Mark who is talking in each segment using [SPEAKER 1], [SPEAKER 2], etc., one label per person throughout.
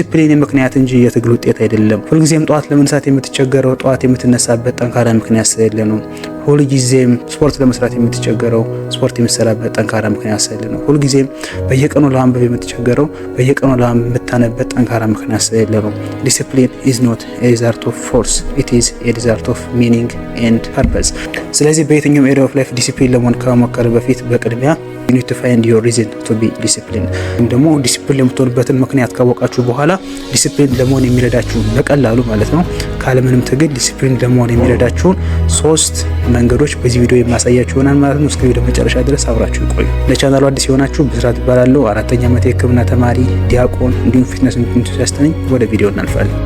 [SPEAKER 1] ዲሲፕሊን ምክንያት እንጂ የትግል ውጤት አይደለም። ሁልጊዜም ጠዋት ለመነሳት የምትቸገረው ጠዋት የምትነሳበት ጠንካራ ምክንያት ስለሌለ ነው። ሁልጊዜም ስፖርት ለመስራት የምትቸገረው ስፖርት የምትሰራበት ጠንካራ ምክንያት ስለሌለ ነው። ሁልጊዜም በየቀኑ ለማንበብ የምትቸገረው በየቀኑ የምታነበት ጠንካራ ምክንያት ስለሌለ ነው። ዲሲፕሊን ኢዝ ኖት ኤ ሪዛልት ኦፍ ፎርስ ኢት ኢዝ ኤ ሪዛልት ኦፍ ሚኒንግ ኤንድ ፐርፐዝ። ስለዚህ በየትኛውም ኤሪያ ኦፍ ላይፍ ዲሲፕሊን ለመሆን ከመሞከር በፊት በቅድሚያ you need to find your reason to be disciplined። ደግሞ ዲሲፕሊን የምትሆንበትን ምክንያት ካወቃችሁ በኋላ ዲሲፕሊን ለመሆን የሚረዳችሁ በቀላሉ ማለት ነው ካለምንም ትግል ዲሲፕሊን ለመሆን የሚረዳችሁን 3 መንገዶች በዚህ ቪዲዮ የማሳያችሁ ይሆናል ማለት ነው። እስከ ቪዲዮ መጨረሻ ድረስ አብራችሁ ቆዩ። ለቻናሉ አዲስ የሆናችሁ ብስራት እባላለሁ። 4ኛ ዓመት የሕክምና ተማሪ ዲያቆን እንዲሁም ፊትነስ ኢንቱዚያስት ነኝ። ወደ ቪዲዮ እናልፋለን።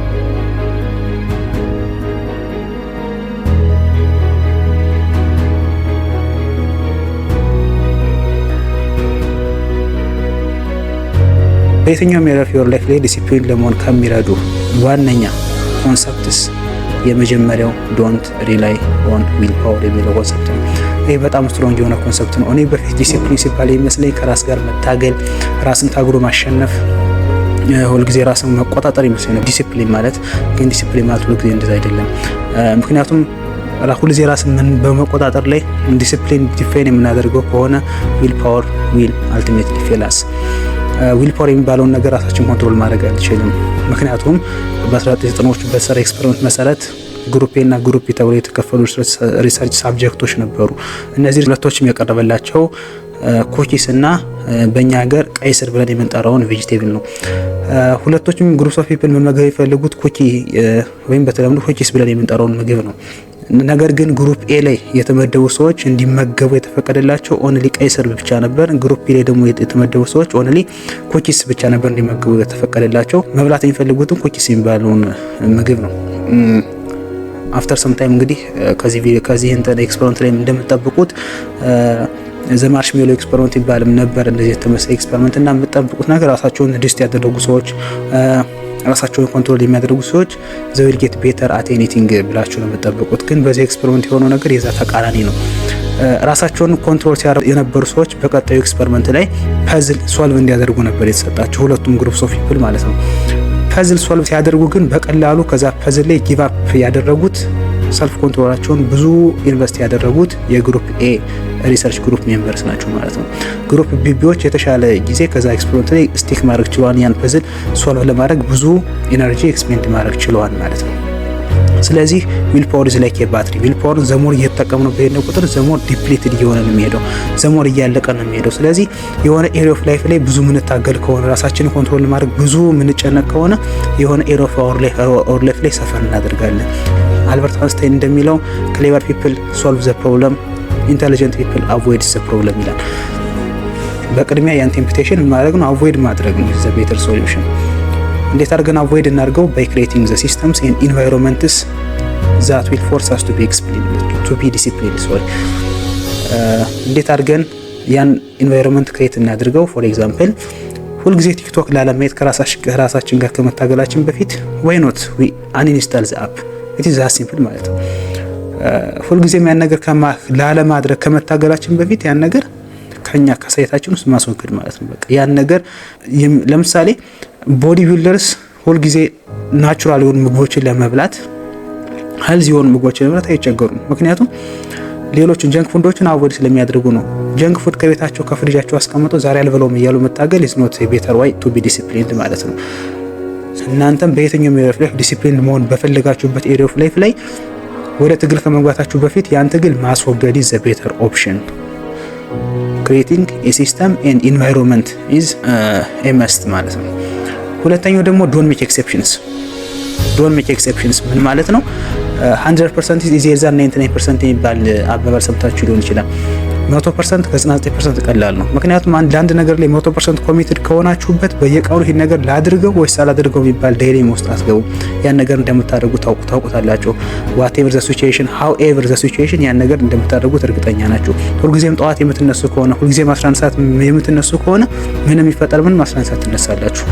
[SPEAKER 1] በየትኛውም ኤሪያ ኦፍ ዮር ላይፍ ላይ ዲሲፕሊን ለመሆን ከሚረዱ ዋነኛ ኮንሰፕትስ የመጀመሪያው ዶንት ሪላይ ኦን ዊል ፓወር የሚለው ኮንሰፕት ነው። ይህ በጣም ስትሮንግ የሆነ ኮንሰፕት ነው። እኔ በፊት ዲሲፕሊን ሲባል የሚመስለኝ ከራስ ጋር መታገል፣ ራስን ታግሎ ማሸነፍ፣ ሁልጊዜ ራስን መቆጣጠር ይመስለኝ ነው ዲሲፕሊን ማለት። ግን ዲሲፕሊን ማለት ሁልጊዜ እንደዛ አይደለም። ምክንያቱም ሁልጊዜ ራስን በመቆጣጠር ላይ ዲሲፕሊን ዲፋይን የምናደርገው ከሆነ ዊል ፓወር ዊል አልቲሜትሊ ፌላስ። ዊል ፓወር የሚባለውን ነገር ራሳችን ኮንትሮል ማድረግ አንችልም። ምክንያቱም በ1990ዎቹ በተሰራ ኤክስፐሪመንት መሰረት ግሩፕ ኤ እና ግሩፕ ቢ ተብሎ የተከፈሉ ሪሰርች ሳብጀክቶች ነበሩ። እነዚህ ሁለቶችም የቀረበላቸው ኩኪስ እና በእኛ ሀገር ቀይ ስር ብለን የምንጠራውን ቬጂቴብል ነው። ሁለቶችም ግሩፕስ ኦፍ ፒፕል መመገብ የፈለጉት ኩኪ ወይም በተለምዶ ኩኪስ ብለን የምንጠራውን ምግብ ነው። ነገር ግን ግሩፕ ኤ ላይ የተመደቡ ሰዎች እንዲመገቡ የተፈቀደላቸው ኦንሊ ቀይ ስር ብቻ ነበር። ግሩፕ ቢ ላይ ደግሞ የተመደቡ ሰዎች ኦንሊ ኩኪስ ብቻ ነበር እንዲመገቡ የተፈቀደላቸው። መብላት የሚፈልጉትም ኩኪስ የሚባለውን ምግብ ነው። አፍተር ሰም ታይም እንግዲህ ከዚህ እንትን ኤክስፐሪመንት ላይ እንደምትጠብቁት ዘማርሽሜሎ ኤክስፐሪመንት ይባልም ነበር። እንደዚህ የተመሰለ ኤክስፐሪመንት እና የምትጠብቁት ነገር ራሳቸውን ዲስት ያደረጉ ሰዎች ራሳቸውን ኮንትሮል የሚያደርጉ ሰዎች ዘ ዊል ጌት ቤተር አት ኤኒቲንግ ብላችሁ ነው የምትጠብቁት። ግን በዚህ ኤክስፐሪመንት የሆነው ነገር የዛ ተቃራኒ ነው። ራሳቸውን ኮንትሮል ሲያደርጉ የነበሩ ሰዎች በቀጣዩ ኤክስፐሪመንት ላይ ፐዝል ሶልቭ እንዲያደርጉ ነበር የተሰጣቸው፣ ሁለቱም ግሩፕስ ኦፍ ፒፕል ማለት ነው። ፐዝል ሶልቭ ሲያደርጉ ግን በቀላሉ ከዛ ፐዝል ላይ ጊቭ አፕ ያደረጉት ሰልፍ ኮንትሮላቸውን ብዙ ኢንቨስት ያደረጉት የግሩፕ ኤ ሪሰርች ግሩፕ ሜምበርስ ናቸው ማለት ነው። ግሩፕ ቢቢዎች የተሻለ ጊዜ ከዛ ኤክስፐሪመንት ላይ ስቲክ ማድረግ ችለዋል። ያን ፐዝል ሶልቭ ለማድረግ ብዙ ኢነርጂ ኤክስፔንድ ማድረግ ችለዋል ማለት ነው። ስለዚህ ዊል ፓወር ኢዝ ላይክ ባትሪ። ዊል ፓወር ዘሞር እየተጠቀምነው በሄድነው ቁጥር ዘሞር ዲፕሊትድ እየሆነ ነው የሚሄደው፣ ዘሞር እያለቀ ነው የሚሄደው። ስለዚህ የሆነ ኤሪያ ኦፍ ላይፍ ላይ ብዙ ምንታገል ከሆነ ራሳችንን ኮንትሮል ለማድረግ ብዙ ምንጨነቅ ከሆነ የሆነ ኤሪያ ኦፍ አወር ላይፍ ላይ ሰፈር እናደርጋለን። አልበርት አንስታይን እንደሚለው ክሌቨር ፒፕል ሶልቭ ዘ ፕሮብለም፣ ኢንተሊጀንት ፒፕል አቮይድ ዘ ፕሮብለም ይላል። በቅድሚያ ያን ቴምፕቴሽን ማድረግ ነው፣ አቮይድ ማድረግ ነው ዘ ቤተር ሶሉሽን። እንዴት አድርገን አቮይድ እናድርገው? ባይ ክሬቲንግ ዘ ሲስተምስ ኤንድ ኢንቫይሮንመንትስ ዛት ዊል ፎርስ አስ ቱ ቢ ዲሲፕሊንድ። እንዴት አድርገን ያን ኢንቫይሮንመንት ክሬት እናድርገው? ፎር ኤግዛምፕል ሁልጊዜ ቲክቶክ ላለማየት ከራሳችን ጋር ከመታገላችን በፊት ዋይ ኖት ዊ አንኢንስታል ዘ አፕ። ኢት ኢዝ ሲምፕል ማለት ነው። ሁልጊዜም ያን ነገር ላለማድረግ ከመታገላችን በፊት ያን ነገር ከኛ ከሳይታችን ውስጥ ማስወገድ ማለት ነው። በቃ ያን ነገር ለምሳሌ ቦዲ ቢልደርስ ሁልጊዜ ናቹራል የሆኑ ምግቦችን ለመብላት ሄልዚ የሆኑ ምግቦችን ለመብላት አይቸገሩም። ምክንያቱም ሌሎችን ጀንክ ፉዶችን አቮይድ ስለሚያደርጉ ነው። ጀንክ ፉድ ከቤታቸው ከፍሪጃቸው አስቀምጠው ዛሬ አልበለውም እያሉ መታገል ኢዝ ኖት ቤተር ዋይ ቱ ቢ ዲሲፕሊንድ ማለት ነው። እናንተም በየትኛውም ኤሪያ ኦፍ ላይፍ ዲሲፕሊን መሆን በፈለጋችሁበት ኤሪያ ኦፍ ላይፍ ላይ ወደ ትግል ከመግባታችሁ በፊት ያን ትግል ማስወገድ ኢዝ ዘ ቤተር ኦፕሽን። ክሬቲንግ ኤ ሲስተም ኤንድ ኢንቫይሮንመንት ኢዝ ኤ መስት ማለት ነው። ሁለተኛው ደግሞ ዶንት ሜክ ኤክሰፕሽንስ። ዶንት ሜክ ኤክሰፕሽንስ ምን ማለት ነው? 100% ኢዝ ኢዜር ዛን 99% የሚባል አባባል ሰምታችሁ ሊሆን ይችላል። 100% ከ99% ቀላል ነው። ምክንያቱም ለአንድ ነገር ላይ 100% ኮሚትድ ከሆናችሁበት በየቀኑ ይሄን ነገር ላድርገው ወይስ አላድርገው የሚባል ዳይሌማ ውስጥ አትገቡ። ያን ነገር እንደምታደርጉ ታውቁታላችሁ። ዋትኤቨር ዘ ሲቹዌሽን ሃውኤቨር ዘ ሲቹዌሽን ያን ነገር እንደምታደርጉት እርግጠኛ ናችሁ። ሁልጊዜም ጠዋት የምትነሱ ከሆነ ሁልጊዜም 11 ሰዓት የምትነሱ ከሆነ ምንም ይፈጠር 11 ሰዓት ትነሳላችሁ።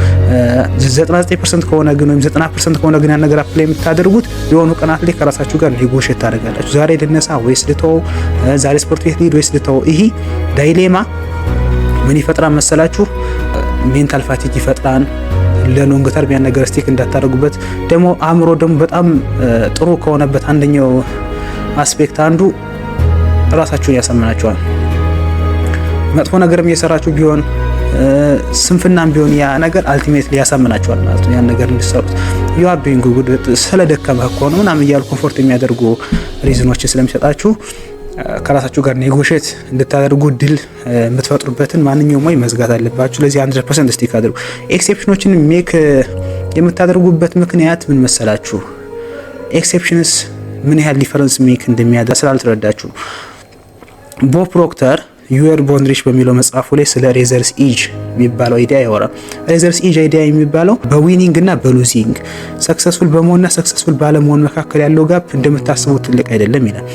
[SPEAKER 1] 99% ከሆነ ግን ወይም 90% ከሆነ ግን ያን ነገር አፕላይ የምታደርጉት የሆኑ ቀናት ላይ ከራሳችሁ ጋር ኔጎሽት ታደርጋላችሁ። ዛሬ ልነሳ ወይስ ልተው? ዛሬ ስፖርት ቤት ልሂድ ወይስ ልተው? ይሄ ዳይሌማ ምን ይፈጥራል መሰላችሁ? ሜንታል ፋቲግ ይፈጥራል። ለሎንግ ተርም ያን ነገር ስቲክ እንዳታደርጉበት። ደግሞ አእምሮ ደግሞ በጣም ጥሩ ከሆነበት አንደኛው አስፔክት አንዱ ራሳችሁን ያሳምናችኋል። መጥፎ ነገርም እየሰራችሁ ቢሆን ስንፍናም ቢሆን ያ ነገር አልቲሜትሊ ያሳምናችኋል ማለት ነው። ያን ነገር እንድትሰሩት you are doing good ስለደከመህ እኮ ነው ምናምን እያሉ ኮምፎርት የሚያደርጉ ሪዝኖችን ስለሚሰጣችሁ ከራሳችሁ ጋር ኔጎሼት እንድታደርጉ ድል የምትፈጥሩበትን ማንኛውም ወይ መዝጋት አለባችሁ። ለዚህ 100% ስቲክ አድርጉ። ኤክሴፕሽኖችን ሜክ የምታደርጉበት ምክንያት ምን መሰላችሁ? ኤክሴፕሽንስ ምን ያህል ዲፈረንስ ሜክ እንደሚያደርግ ስላልተረዳችሁ። ቦብ ፕሮክተር ዩር ቦርን ሪች በሚለው መጽሐፉ ላይ ስለ ሬዘርስ ኢጅ የሚባለው አይዲያ ያወራል። ሬዘርስ ኢጅ አይዲያ የሚባለው በዊኒንግ እና በሉዚንግ ሰክሰስፉል በመሆንና ሰክሰስፉል ባለመሆን መካከል ያለው ጋፕ እንደምታስቡት ትልቅ አይደለም ይላል።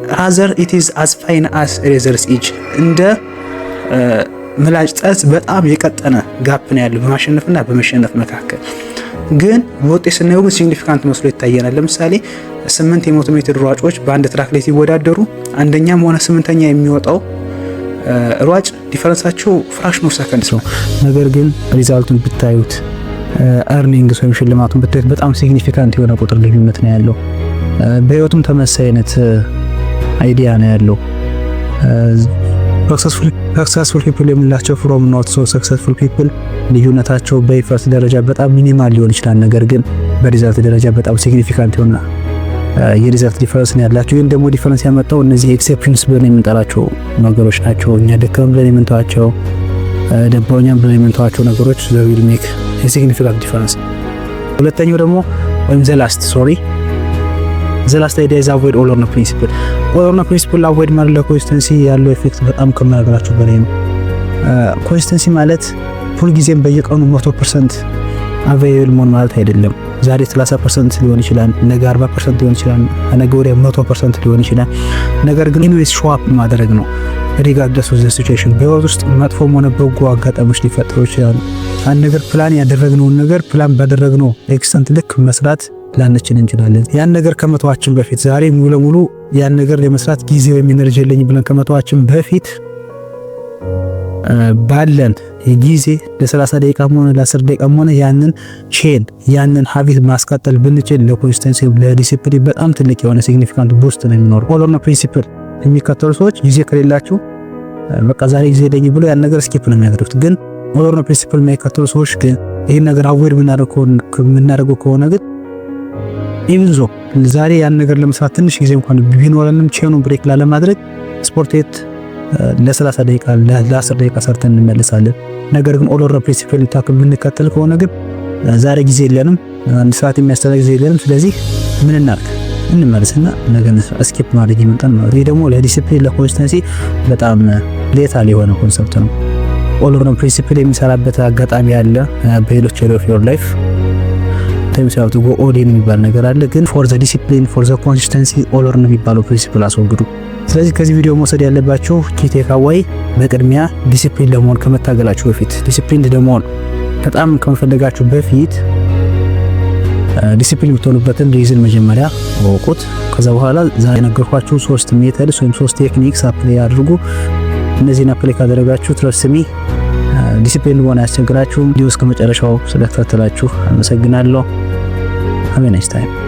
[SPEAKER 1] rather it is as fine as razor's edge እንደ ምላጭ ጠርዝ በጣም የቀጠነ ጋፕ ነው ያለው በማሸነፍና በመሸነፍ መካከል። ግን በውጤት ስናየው ግን ሲግኒፊካንት መስሎ ይታየናል። ለምሳሌ 8 የ100 ሜትር ሯጮች በአንድ ትራክ ላይ ሲወዳደሩ አንደኛም ሆነ 8ኛ የሚወጣው ሯጭ ዲፈረንሳቸው ፍራክሽን ኦፍ ሰከንድ ነው። ነገር ግን ሪዛልቱን ብታዩት አርኒንግስ ወይም ሽልማቱን ብታዩት በጣም ሲግኒፊካንት የሆነ ቁጥር ልዩነት ነው ያለው። በህይወቱም ተመሳሳይ አይነት አይዲያ ነው ያለው። ሰክሰስፉል ፒፕል የምንላቸው ፍሮም ኖት ሶ ሰክሰስፉል ፒፕል ልዩነታቸው በኢፈርት ደረጃ በጣም ሚኒማል ሊሆን ይችላል፣ ነገር ግን በሪዛልት ደረጃ በጣም ሲግኒፊካንት የሆነ የሪዛልት ዲፈረንስ ነው ያላቸው። ይህን ደግሞ ዲፈረንስ ያመጣው እነዚህ ኤክሴፕሽንስ ብለን የምንጠራቸው ነገሮች ናቸው። እኛ ደከም ብለን የምንተዋቸው ደባኛም ብለን የምንተዋቸው ነገሮች ዊል ሜክ ሲግኒፊካንት ዲፈረንስ። ሁለተኛው ደግሞ ወይም ዘ ላስት አይዲያ ኢዝ አቮይድ ኦል ኦር ኖት ፕሪንሲፕል። ኦል ኦር ኖት ፕሪንሲፕል አቮይድ ማድረግ ለኮንሲስተንሲ ያለው ኢፌክት በጣም ከመናገራችሁ በላይ ነው። ኮንሲስተንሲ ማለት ሁልጊዜም በየቀኑ 100% አቬይብል መሆን ማለት አይደለም። ዛሬ 30% ሊሆን ይችላል፣ ነገ 40% ሊሆን ይችላል፣ ነገ ወዲያ 100% ሊሆን ይችላል። ነገር ግን ኢንዌስ ሾው አፕ ማድረግ ነው። ሪጋርድለስ ኦፍ ዘ ሲቹዌሽን በህይወት ውስጥ መጥፎም ሆነ በጎ አጋጣሚዎች ሊፈጠሩ ይችላሉ። አንድ ነገር ፕላን ያደረግነውን ነገር ፕላን ባደረግነው ኤክስተንት ልክ መስራት ላንችል እንችላለን። ያን ነገር ከመተዋችን በፊት ዛሬ ሙሉ ለሙሉ ያን ነገር ለመስራት ጊዜ ወይም ኢነርጂ የለኝ ብለን ከመተዋችን በፊት ባለን ጊዜ ለ30 ደቂቃም ሆነ ለ10 ደቂቃም ሆነ ያንን ቼን ያንን ሀቢት ማስቀጠል ብንችል ለኮንሲስተንሲ ለዲሲፕሊን በጣም ትልቅ የሆነ ሲግኒፊካንት ቡስት ነው የሚኖረው። ኦል ኦር ኖት ፕሪንሲፕል የሚከተሉ ሰዎች ጊዜ ከሌላችሁ በቃ ዛሬ ጊዜ የለኝ ብሎ ያን ነገር ስኪፕ ነው የሚያደርጉት። ግን ኦል ኦር ኖት ፕሪንሲፕል የማይከተሉ ሰዎች ግን ይህን ነገር አቮይድ የምናደርገው ከሆነ ግን ኢቭን ዞ ዛሬ ያን ነገር ለመስራት ትንሽ ጊዜ እንኳን ቢኖረንም ቼኑን ብሬክ ላለማድረግ ስፖርት ቤት ለ30 ደቂቃ ለ10 ደቂቃ ሰርተን እንመለሳለን። ነገር ግን ኦል ኦር ኖት ፕሪንሲፕል ታክ የምንከተል ከሆነ ግን ዛሬ ጊዜ የለንም፣ አንድ ሰዓት የሚያስተናግድ ጊዜ የለንም፣ ስለዚህ ምን እናድርግ እንመለስና ነገር ስኪፕ ማድረግ ይመጣል ማለት ነው። ይሄ ደግሞ ለዲሲፕሊን ለኮንሲስተንሲ በጣም ሌታል የሆነ ኮንሰፕት ነው። ኦል ኦር ኖት ፕሪንሲፕል የሚሰራበት አጋጣሚ አለ በሌሎች ኤሪያ ኦፍ ዮር ላይፍ ታይምስ ጎ ኦል የሚባል ነገር አለ። ግን ፎር ዘ ዲሲፕሊን ፎር ዘ ኮንሲስተንሲ ኦል ኦር ኖት የሚባለው ፕሪንሲፕል አስወግዱ። ስለዚህ ከዚህ ቪዲዮ መውሰድ ያለባችሁ ኪ ቴክአዌይ በቅድሚያ ዲሲፕሊን ለመሆን ከመታገላችሁ በፊት ዲሲፕሊን ለመሆን በጣም ከመፈለጋችሁ በፊት ዲሲፕሊን የምትሆኑበትን ሪዝን መጀመሪያ ወቁት። ከዛ በኋላ ዛሬ ነገርኳችሁ 3 ሜተድስ ወይም 3 ቴክኒክስ አፕላይ አድርጉ። እነዚህን አፕላይ ካደረጋችሁ ትረስት ሚ ዲሲፕሊን መሆን አያስቸግራችሁም። ቪዲዮ እስከ መጨረሻው ስለተከታተላችሁ አመሰግናለሁ። ሃቭ ኤ ናይስ ታይም